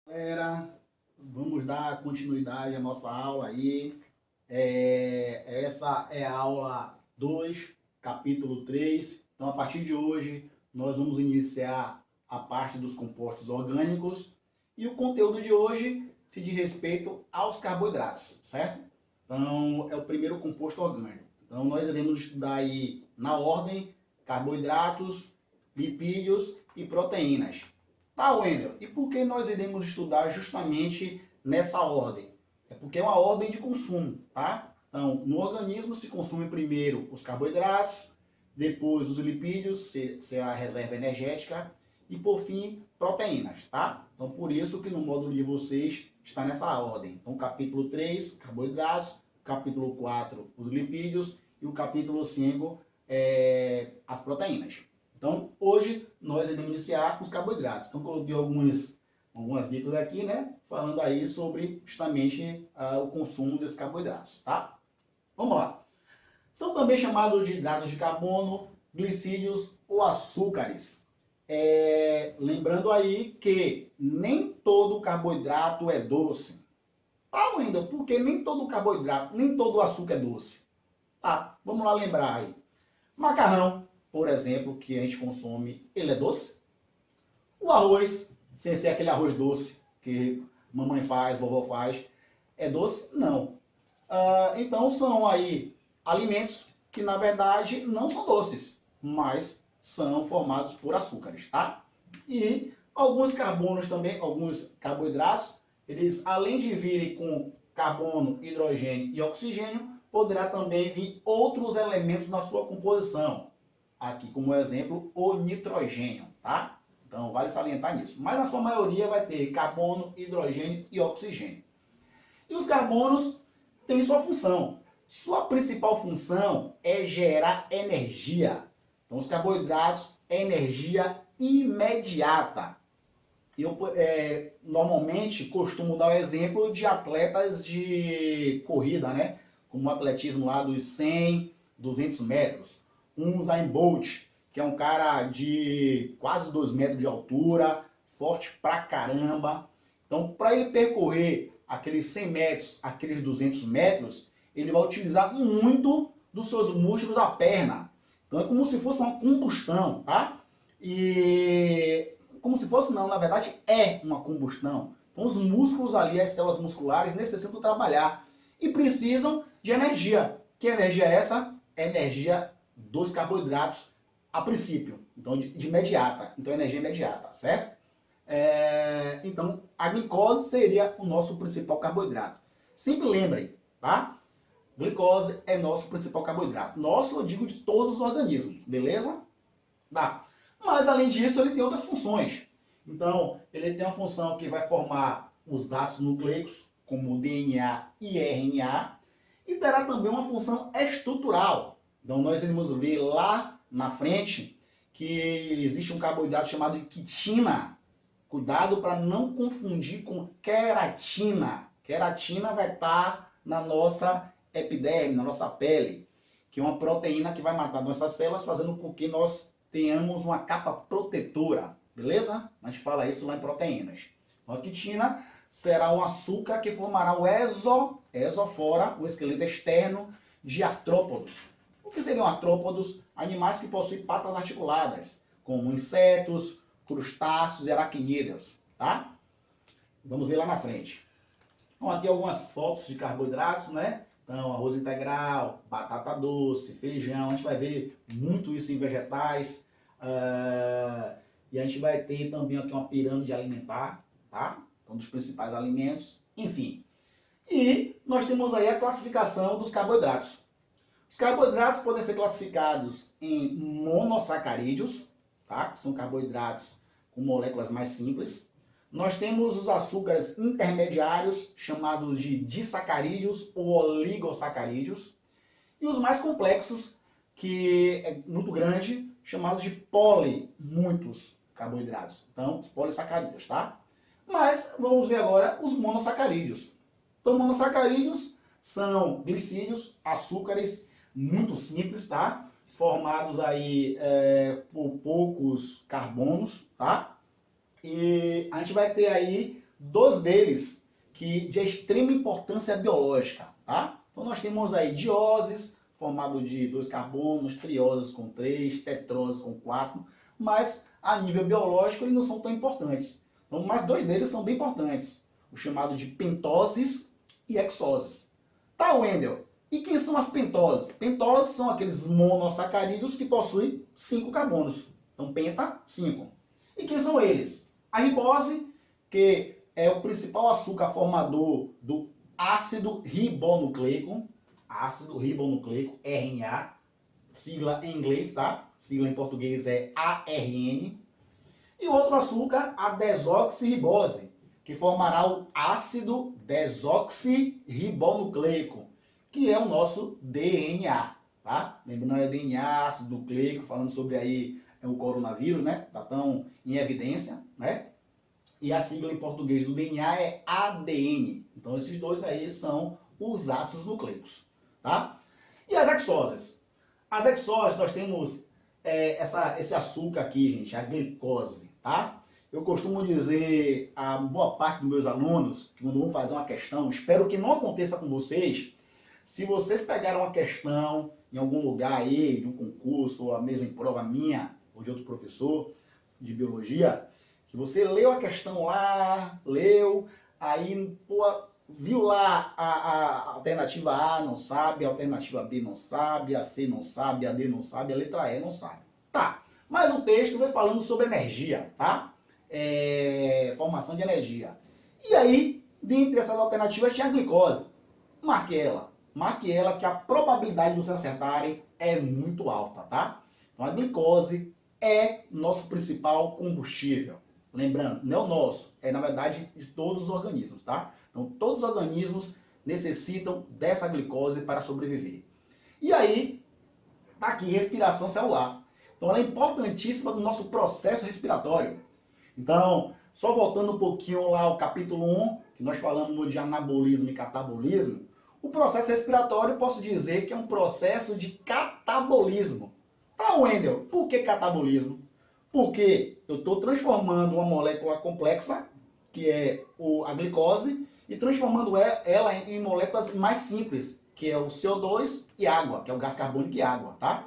Galera, vamos dar continuidade à nossa aula aí. Essa é a aula 2, capítulo 3. Então, a partir de hoje, nós vamos iniciar a parte dos compostos orgânicos. E o conteúdo de hoje se diz respeito aos carboidratos, certo? Então, é o primeiro composto orgânico. Então, nós iremos estudar aí na ordem carboidratos, lipídios e proteínas. Tá, Wendel, e por que nós iremos estudar justamente nessa ordem? É porque é uma ordem de consumo, tá? Então, no organismo se consome primeiro os carboidratos, depois os lipídios, que será a reserva energética, e por fim, proteínas, tá? Então, por isso que no módulo de vocês está nessa ordem. Então, capítulo 3, carboidratos, capítulo 4, os lipídios, e o capítulo 5, as proteínas. Então, hoje nós iremos iniciar com os carboidratos. Então, coloquei algumas dicas aqui, né? Falando aí sobre justamente o consumo desses carboidratos, tá? Vamos lá. São também chamados de hidratos de carbono, glicídios ou açúcares. Lembrando aí que nem todo carboidrato é doce. Tá, Wendel? Porque nem todo carboidrato, nem todo açúcar é doce. Tá, vamos lá lembrar aí. Macarrão, por exemplo, que a gente consome, ele é doce? O arroz, sem ser aquele arroz doce que mamãe faz, vovó faz, é doce? Não. Então são aí alimentos que na verdade não são doces, mas são formados por açúcares, tá? E alguns carbonos também, alguns carboidratos, eles além de virem com carbono, hidrogênio e oxigênio, poderá também vir outros elementos na sua composição. Aqui como exemplo, o nitrogênio, tá? Então vale salientar nisso. Mas na sua maioria vai ter carbono, hidrogênio e oxigênio. E os carbonos têm sua função. Sua principal função é gerar energia. Então os carboidratos é energia imediata. Eu normalmente costumo dar o exemplo de atletas de corrida, né? Como o atletismo lá dos 100, 200 metros. Um Usain Bolt, que é um cara de quase 2 metros de altura, forte pra caramba. Então, para ele percorrer aqueles 100 metros, aqueles 200 metros, ele vai utilizar muito dos seus músculos da perna. Então, é como se fosse uma combustão, tá? E como se fosse não, na verdade é uma combustão. Então os músculos ali, as células musculares necessitam trabalhar e precisam de energia. Que energia é essa? É energia dos carboidratos a princípio, então de imediata. Então energia imediata, certo? Então a glicose seria o nosso principal carboidrato. Sempre lembrem, tá? Glicose é nosso principal carboidrato. Nosso, eu digo de todos os organismos, beleza? Tá. Mas além disso, ele tem outras funções. Então, ele tem uma função que vai formar os ácidos nucleicos, como DNA e RNA, e terá também uma função estrutural. Então, nós iremos ver lá na frente que existe um carboidrato chamado de quitina. Cuidado para não confundir com queratina. Queratina vai estar na nossa epiderme, na nossa pele, que é uma proteína que vai matar nossas células, fazendo com que nós tenhamos uma capa protetora, beleza? A gente fala isso lá em proteínas. A quitina será um açúcar que formará o exofora, o esqueleto externo de artrópodos. O que seriam artrópodos? Animais que possuem patas articuladas, como insetos, crustáceos e aracnídeos, tá? Vamos ver lá na frente. Então aqui algumas fotos de carboidratos, né? Então, arroz integral, batata doce, feijão, a gente vai ver muito isso em vegetais. E a gente vai ter também aqui uma pirâmide alimentar, tá? Então, dos principais alimentos, enfim. E nós temos aí a classificação dos carboidratos. Os carboidratos podem ser classificados em monossacarídeos, tá? Que são carboidratos com moléculas mais simples. Nós temos os açúcares intermediários, chamados de disacarídeos ou oligossacarídeos. E os mais complexos, que é muito grande, chamados de muitos carboidratos. Então, os polissacarídeos, tá? Mas vamos ver agora os monossacarídeos. Então, monossacarídeos são glicídios, açúcares muito simples, tá? Formados aí por poucos carbonos, tá? E a gente vai ter aí dois deles que de extrema importância biológica, tá? Então nós temos aí dióses, formado de 2 carbonos, trioses com 3, tetroses com 4, mas a nível biológico eles não são tão importantes. Então, mas dois deles são bem importantes, o chamado de pentoses e hexoses. Tá, Wendel? E quem são as pentoses? Pentoses são aqueles monossacarídeos que possuem 5 carbonos. Então, penta, 5. E quem são eles? A ribose, que é o principal açúcar formador do ácido ribonucleico, RNA, sigla em inglês, tá? Sigla em português é ARN. E o outro açúcar, a desoxirribose, que formará o ácido desoxirribonucleico, que é o nosso DNA, tá? Lembrando, é DNA, ácido nucleico, falando sobre aí o coronavírus, né? Tá tão em evidência, né? E a sigla em português do DNA é ADN. Então esses dois aí são os ácidos nucleicos, tá? E as hexoses? As hexoses nós temos esse açúcar aqui, gente, a glicose, tá? Eu costumo dizer a boa parte dos meus alunos, que quando vão fazer uma questão, espero que não aconteça com vocês, se vocês pegaram uma questão em algum lugar aí, de um concurso, ou mesmo em prova minha, ou de outro professor de biologia, que você leu a questão lá, aí viu lá a alternativa A não sabe, a alternativa B não sabe, a C não sabe, a D não sabe, a letra E não sabe. Tá, mas o texto vai falando sobre energia, tá? Formação de energia. E aí, dentre essas alternativas tinha a glicose. Marque ela que a probabilidade de vocês acertarem é muito alta, tá? Então a glicose é nosso principal combustível. Lembrando, não é o nosso, é na verdade de todos os organismos, tá? Então todos os organismos necessitam dessa glicose para sobreviver. E aí, tá aqui, respiração celular. Então ela é importantíssima no nosso processo respiratório. Então, só voltando um pouquinho lá ao capítulo 1, que nós falamos de anabolismo e catabolismo, o processo respiratório, posso dizer que é um processo de catabolismo. Tá, Wendel, por que catabolismo? Porque eu estou transformando uma molécula complexa, que é a glicose, e transformando ela em moléculas mais simples, que é o CO2 e água, que é o gás carbônico e água, tá?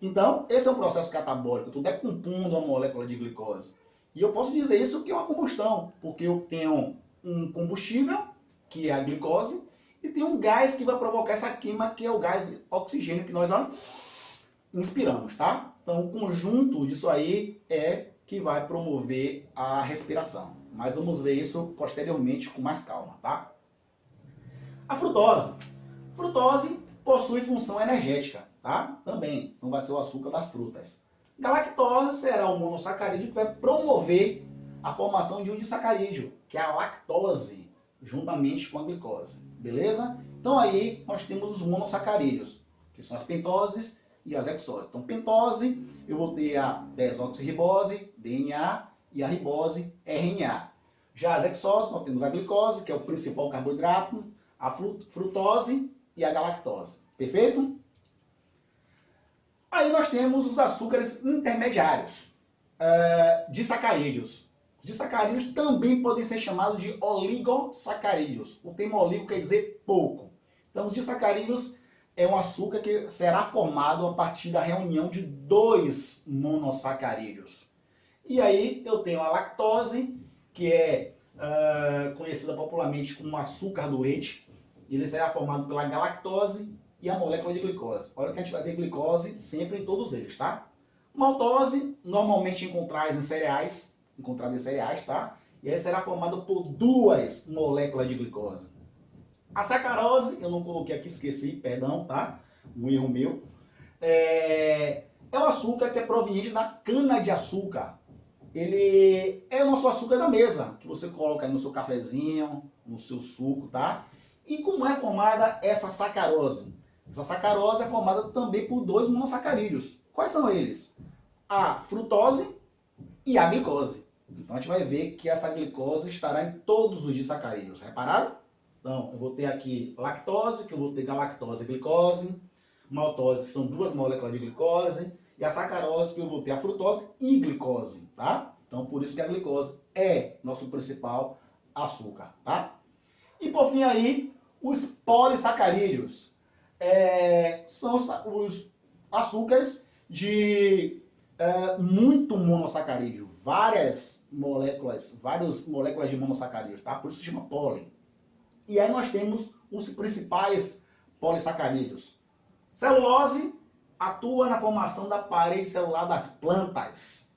Então, esse é um processo catabólico, eu estou decompondo uma molécula de glicose. E eu posso dizer isso que é uma combustão, porque eu tenho um combustível, que é a glicose, e tem um gás que vai provocar essa queima, que é o gás oxigênio que nós inspiramos, tá? Então, o conjunto disso aí é que vai promover a respiração. Mas vamos ver isso posteriormente com mais calma, tá? A frutose. Frutose possui função energética, tá? Também, então vai ser o açúcar das frutas. Galactose será o monossacarídeo que vai promover a formação de um disacarídeo, que é a lactose, juntamente com a glicose. Beleza? Então aí nós temos os monossacarídeos, que são as pentoses e as hexoses. Então pentose, eu vou ter a desoxirribose, DNA, e a ribose, RNA. Já as hexoses, nós temos a glicose, que é o principal carboidrato, a frutose e a galactose. Perfeito? Aí nós temos os açúcares intermediários, disacarídeos. Os disacarídeos também podem ser chamados de oligosacarídeos. O termo oligo quer dizer pouco. Então, os disacarídeos é um açúcar que será formado a partir da reunião de 2 monossacarídeos. E aí eu tenho a lactose, que é conhecida popularmente como açúcar do leite. Ele será formado pela galactose e a molécula de glicose. Olha que a gente vai ver glicose sempre em todos eles, tá? Maltose, normalmente encontrada em cereais, tá? E aí será formada por 2 moléculas de glicose. A sacarose, eu não coloquei aqui, esqueci, perdão, tá? Um erro meu. É um açúcar que é proveniente da cana-de-açúcar. Ele é o nosso açúcar da mesa, que você coloca aí no seu cafezinho, no seu suco, tá? E como é formada essa sacarose? Essa sacarose é formada também por 2 monossacarídeos. Quais são eles? A frutose e a glicose. Então a gente vai ver que essa glicose estará em todos os disacarídeos. Repararam? Então eu vou ter aqui lactose, que eu vou ter galactose e glicose. Maltose, que são 2 moléculas de glicose. E a sacarose, que eu vou ter a frutose e glicose, tá? Então por isso que a glicose é nosso principal açúcar, tá? E por fim aí, os polissacarídeos. São os açúcares de muito monossacarídeo, várias moléculas de monossacarídeos, tá? Por isso se chama poli. E aí nós temos os principais polissacarídeos. Celulose atua na formação da parede celular das plantas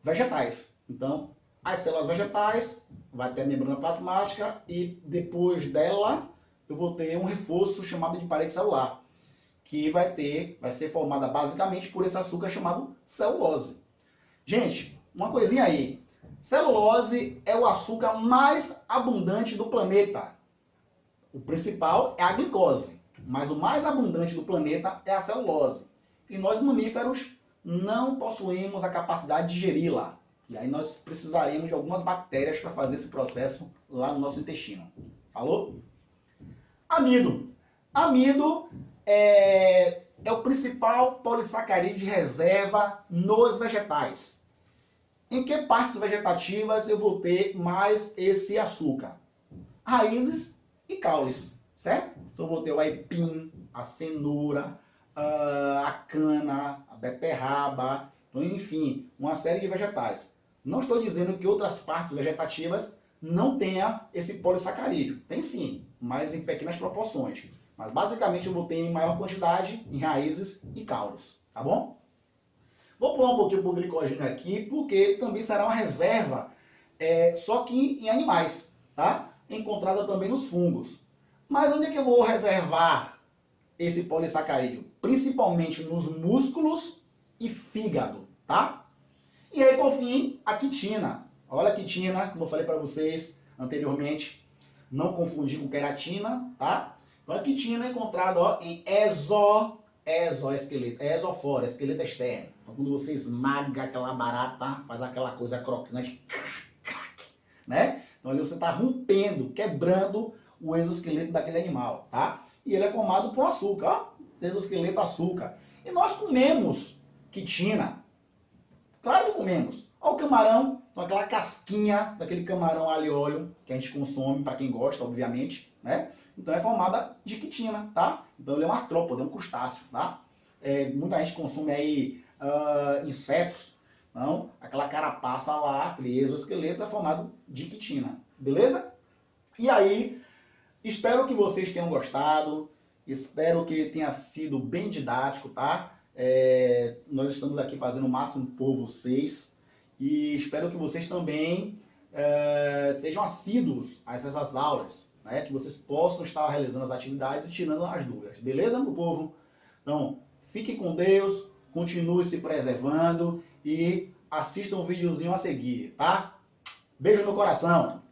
vegetais. Então, as células vegetais vai ter a membrana plasmática e depois dela eu vou ter um reforço chamado de parede celular, que vai ser formada basicamente por esse açúcar chamado celulose. Gente, uma coisinha aí. Celulose é o açúcar mais abundante do planeta. O principal é a glicose, mas o mais abundante do planeta é a celulose. E nós mamíferos não possuímos a capacidade de digeri-la. E aí nós precisaríamos de algumas bactérias para fazer esse processo lá no nosso intestino. Falou? Amido. Amido é o principal polissacarídeo de reserva nos vegetais. Em que partes vegetativas eu vou ter mais esse açúcar? Raízes e caules, certo? Então eu vou ter o aipim, a cenoura, a cana, a beterraba, então, enfim, uma série de vegetais. Não estou dizendo que outras partes vegetativas não tenha esse polissacarídeo. Tem sim, mas em pequenas proporções. Mas basicamente eu vou ter em maior quantidade em raízes e caules, tá bom? Vou pular um pouquinho para o glicogênio aqui, porque também será uma reserva, só que em animais, tá? Encontrada também nos fungos. Mas onde é que eu vou reservar esse polissacarídeo? Principalmente nos músculos e fígado, tá? E aí, por fim, a quitina. Olha a quitina, como eu falei para vocês anteriormente, não confundir com queratina, tá? Então a quitina é encontrada em exoesqueleto, exofora, esqueleto externo. Então quando você esmaga aquela barata, faz aquela coisa crocante, né? Então ali você está rompendo, quebrando o exoesqueleto daquele animal, tá? E ele é formado por açúcar, ó, exoesqueleto açúcar. E nós comemos quitina. Claro que comemos. Olha o camarão, então aquela casquinha daquele camarão alho e óleo que a gente consome, para quem gosta, obviamente, né? Então é formada de quitina, tá? Então ele é um artrópode, é um crustáceo, tá? Muita gente consome aí insetos, então aquela carapaça lá, aquele exoesqueleto é formado de quitina, beleza? E aí, espero que vocês tenham gostado, espero que tenha sido bem didático, tá? Nós estamos aqui fazendo o máximo por vocês e espero que vocês também sejam assíduos a essas aulas, né? Que vocês possam estar realizando as atividades e tirando as dúvidas, beleza, meu povo? Então, fiquem com Deus, continue se preservando e assistam o videozinho a seguir, tá? Beijo no coração!